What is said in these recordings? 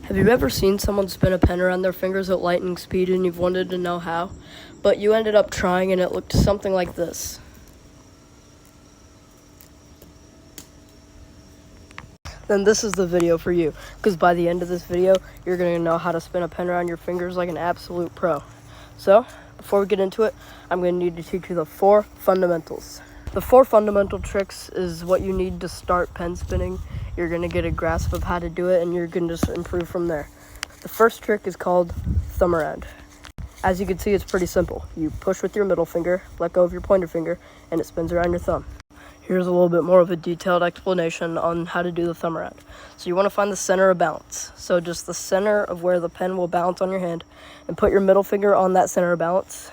Have you ever seen someone spin a pen around their fingers at lightning speed and you've wanted to know how? But you ended up trying and it looked something like this. Then this is the video for you, because by the end of this video, you're going to know how to spin a pen around your fingers like an absolute pro. So, before we get into it, I'm going to need to teach you the 4 fundamentals. The 4 fundamental tricks is what you need to start pen spinning. You're going to get a grasp of how to do it, and you're going to just improve from there. The first trick is called thumb around. As you can see, it's pretty simple. You push with your middle finger, let go of your pointer finger, and it spins around your thumb. Here's a little bit more of a detailed explanation on how to do the thumb around. So you want to find the center of balance. So just the center of where the pen will balance on your hand, and put your middle finger on that center of balance,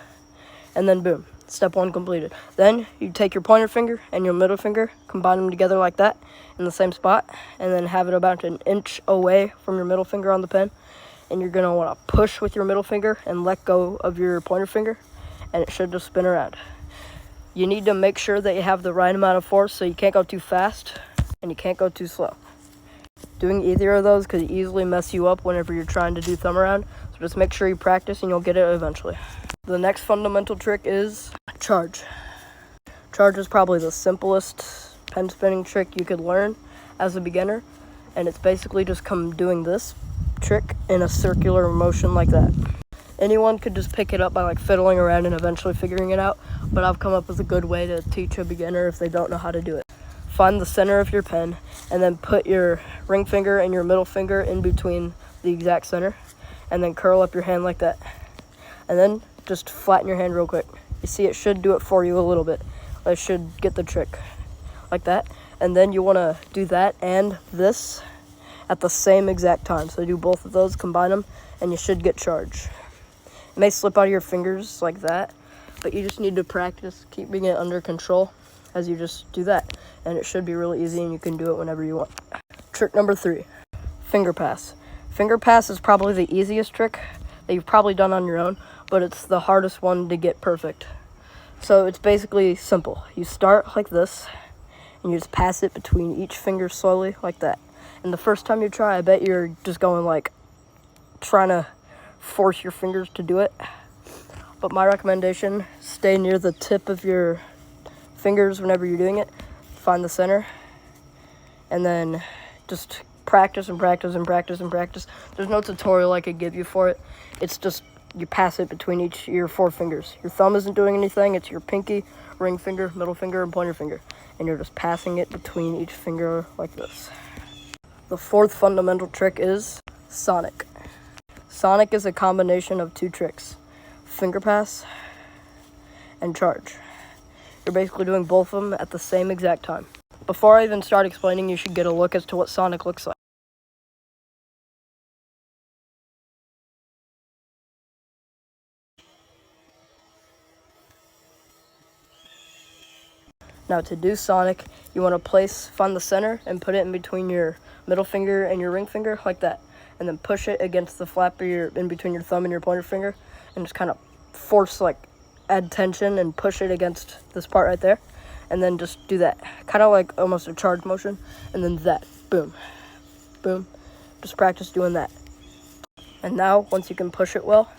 and then boom, step 1 completed. Then you take your pointer finger and your middle finger, combine them together like that in the same spot, and then have it about an inch away from your middle finger on the pen. And you're going to want to push with your middle finger and let go of your pointer finger, and it should just spin around. You need to make sure that you have the right amount of force, so you can't go too fast and you can't go too slow. Doing either of those could easily mess you up whenever you're trying to do thumb around, so just make sure you practice and you'll get it eventually. The next fundamental trick is charge. Charge is probably the simplest pen spinning trick you could learn as a beginner, and it's basically just doing this trick in a circular motion like that. Anyone could just pick it up by fiddling around and eventually figuring it out, but I've come up with a good way to teach a beginner if they don't know how to do it. Find the center of your pen and then put your ring finger and your middle finger in between the exact center, and then curl up your hand like that. And then just flatten your hand real quick. You see, it should do it for you a little bit. It should get the trick like that. And then you want to do that and this at the same exact time. So do both of those, combine them, and you should get charge. It may slip out of your fingers like that, but you just need to practice keeping it under control as you just do that. And it should be really easy, and you can do it whenever you want. Trick number 3, finger pass. Finger pass is probably the easiest trick that you've probably done on your own, but it's the hardest one to get perfect. So it's basically simple. You start like this, and you just pass it between each finger slowly like that. And the first time you try, I bet you're just going trying to force your fingers to do it. But my recommendation, stay near the tip of your fingers whenever you're doing it. Find the center, and then just practice and practice and practice and practice. There's no tutorial I could give you for it. It's just you pass it between your 4 fingers. Your thumb isn't doing anything. It's your pinky, ring finger, middle finger, and pointer finger. And you're just passing it between each finger like this. The 4th fundamental trick is sonic. Sonic is a combination of 2 tricks, finger pass and charge. You're basically doing both of them at the same exact time. Before I even start explaining, you should get a look as to what sonic looks like. Now to do sonic, you want to find the center and put it in between your middle finger and your ring finger like that. And then push it against the flap in between your thumb and your pointer finger, and just kind of force, add tension and push it against this part right there. And then just do that, kind of like almost a charge motion, and then that, boom, boom. Just practice doing that. And now, once you can push it well,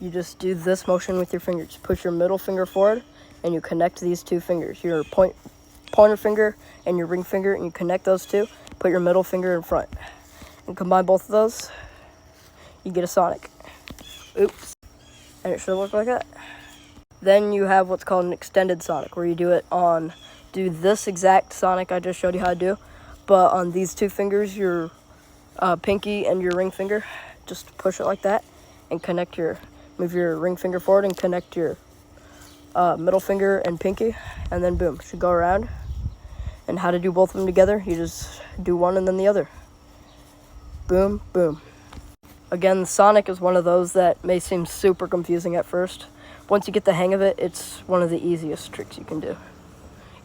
you just do this motion with your fingers. Push your middle finger forward, and you connect these 2 fingers, your pointer finger and your ring finger, and you connect those 2. Put your middle finger in front, and combine both of those, you get a sonic. Oops. And it should look like that. Then you have what's called an extended sonic, where you do this exact sonic I just showed you how to do, but on these 2 fingers, your pinky and your ring finger, just push it like that, and move your ring finger forward and connect your middle finger and pinky, and then boom, should go around. And how to do both of them together, you just do one and then the other. Boom, boom. Again, sonic is one of those that may seem super confusing at first. Once you get the hang of it, it's one of the easiest tricks you can do.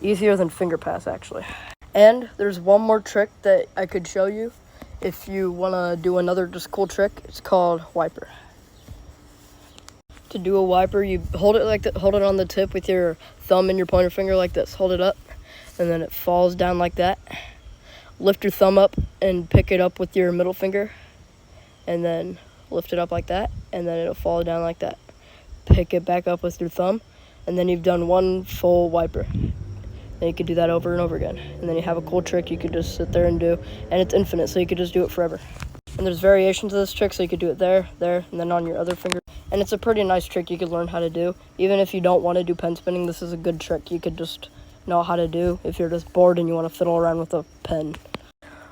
Easier than finger pass, actually. And there's one more trick that I could show you if you want to do another just cool trick. It's called wiper. To do a wiper, you hold it on the tip with your thumb and your pointer finger like this. Hold it up, and then it falls down like that. Lift your thumb up and pick it up with your middle finger, and then lift it up like that, and then it'll fall down like that. Pick it back up with your thumb, and then you've done one full wiper. Then you could do that over and over again. And then you have a cool trick you could just sit there and do, and it's infinite, so you could just do it forever. And there's variations of this trick, so you could do it there, and then on your other finger. And it's a pretty nice trick you could learn how to do. Even if you don't want to do pen spinning, this is a good trick you could just know how to do if you're just bored and you want to fiddle around with a pen.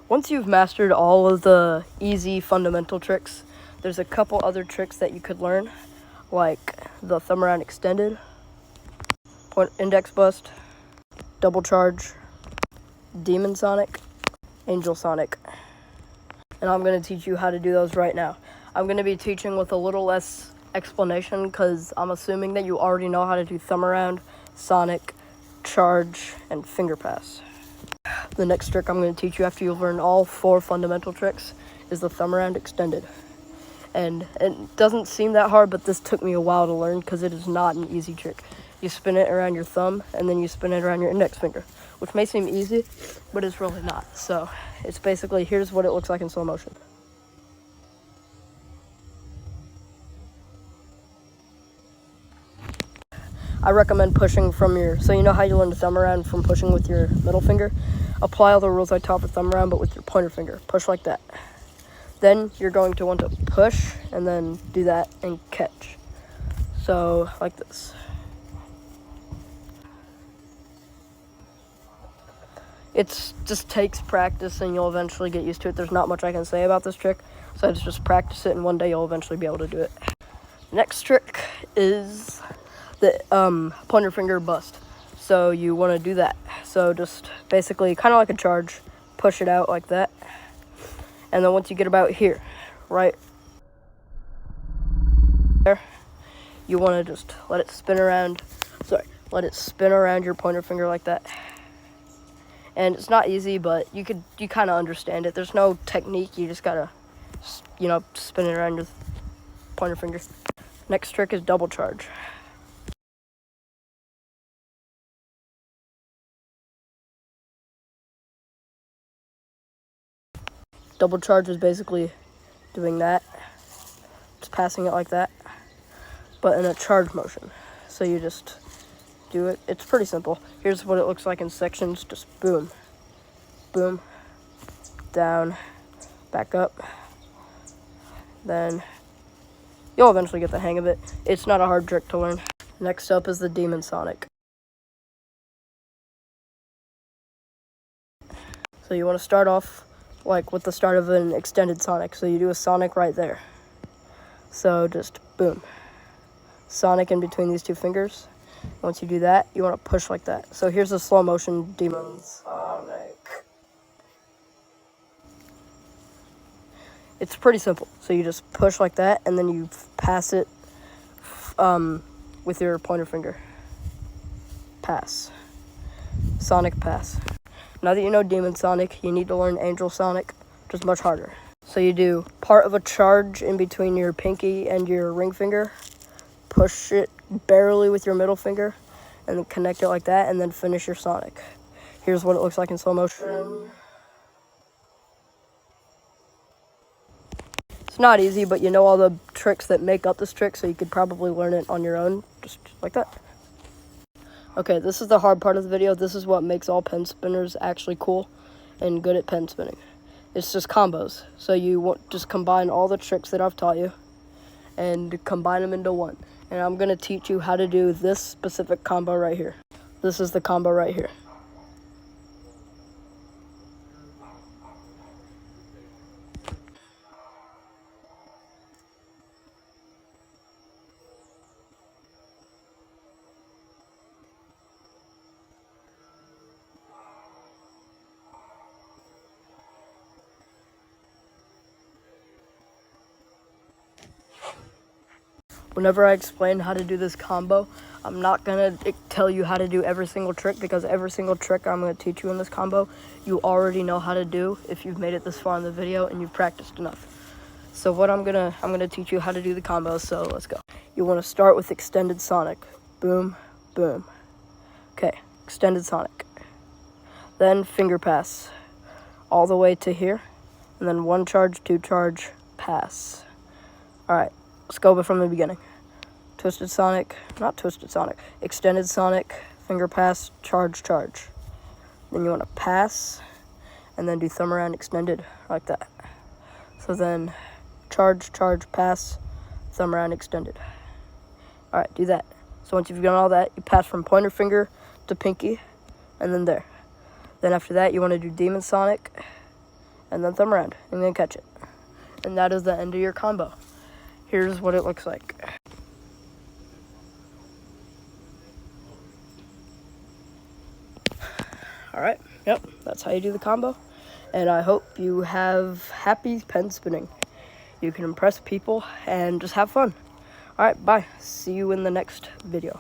Once you've mastered all of the easy fundamental tricks, there's a couple other tricks that you could learn, like the thumb around extended, point index bust, double charge, demon sonic, angel sonic. And I'm going to teach you how to do those right now. I'm going to be teaching with a little less explanation because I'm assuming that you already know how to do thumb around, sonic, charge, and finger pass. The next trick I'm going to teach you after you've learned all 4 fundamental tricks is the thumb around extended. And it doesn't seem that hard, but this took me a while to learn because it is not an easy trick. You spin it around your thumb, and then you spin it around your index finger, which may seem easy, but it's really not. So it's basically, here's what it looks like in slow motion. I recommend pushing from so you know how you learn to thumb around from pushing with your middle finger? Apply all the rules I taught for thumb around, but with your pointer finger. Push like that. Then you're going to want to push, and then do that and catch. So, like this. It just takes practice, and you'll eventually get used to it. There's not much I can say about this trick, so just practice it, and one day you'll eventually be able to do it. Next trick is the pointer finger bust. So you want to do that. So just basically kind of like a charge, push it out like that. And then once you get about here, right there, you want to just let it spin around. Let it spin around your pointer finger like that. And it's not easy, but you kind of understand it. There's no technique. You just gotta, spin it around your pointer finger. Next trick is double charge. Double charge is basically doing that. Just passing it like that, but in a charge motion. So you just do it. It's pretty simple. Here's what it looks like in sections. Just boom, boom, down, back up. Then you'll eventually get the hang of it. It's not a hard trick to learn. Next up is the demon sonic. So you want to start off like with the start of an extended sonic. So you do a sonic right there. So just boom, sonic in between these 2 fingers. Once you do that, you want to push like that. So here's a slow motion demon sonic. It's pretty simple. So you just push like that, and then you pass it with your pointer finger. Pass. Sonic pass. Now that you know demon sonic, you need to learn angel sonic, which is much harder. So you do part of a charge in between your pinky and your ring finger. Push it barely with your middle finger, and then connect it like that, and then finish your sonic. Here's what it looks like in slow motion. It's not easy, but you know all the tricks that make up this trick, so you could probably learn it on your own, just like that. Okay, this is the hard part of the video. This is what makes all pen spinners actually cool and good at pen spinning. It's just combos. So you want just combine all the tricks that I've taught you and combine them into one. And I'm going to teach you how to do this specific combo right here. This is the combo right here. Whenever I explain how to do this combo, I'm not going to tell you how to do every single trick, because every single trick I'm going to teach you in this combo, you already know how to do if you've made it this far in the video and you've practiced enough. So what I'm going to teach you how to do the combo, so let's go. You want to start with extended sonic. Boom, boom. Okay, extended sonic. Then finger pass all the way to here, and then 1 charge, 2 charge, pass. Alright, let's go from the beginning. Twisted Sonic, not Twisted Sonic, Extended Sonic, finger pass, charge, charge. Then you want to pass, and then do thumb around extended, like that. So then, charge, charge, pass, thumb around extended. Alright, do that. So once you've done all that, you pass from pointer finger to pinky, and then there. Then after that, you want to do Demon Sonic, and then thumb around, and then catch it. And that is the end of your combo. Here's what it looks like. Alright, yep, that's how you do the combo. And I hope you have happy pen spinning. You can impress people and just have fun. Alright, bye. See you in the next video.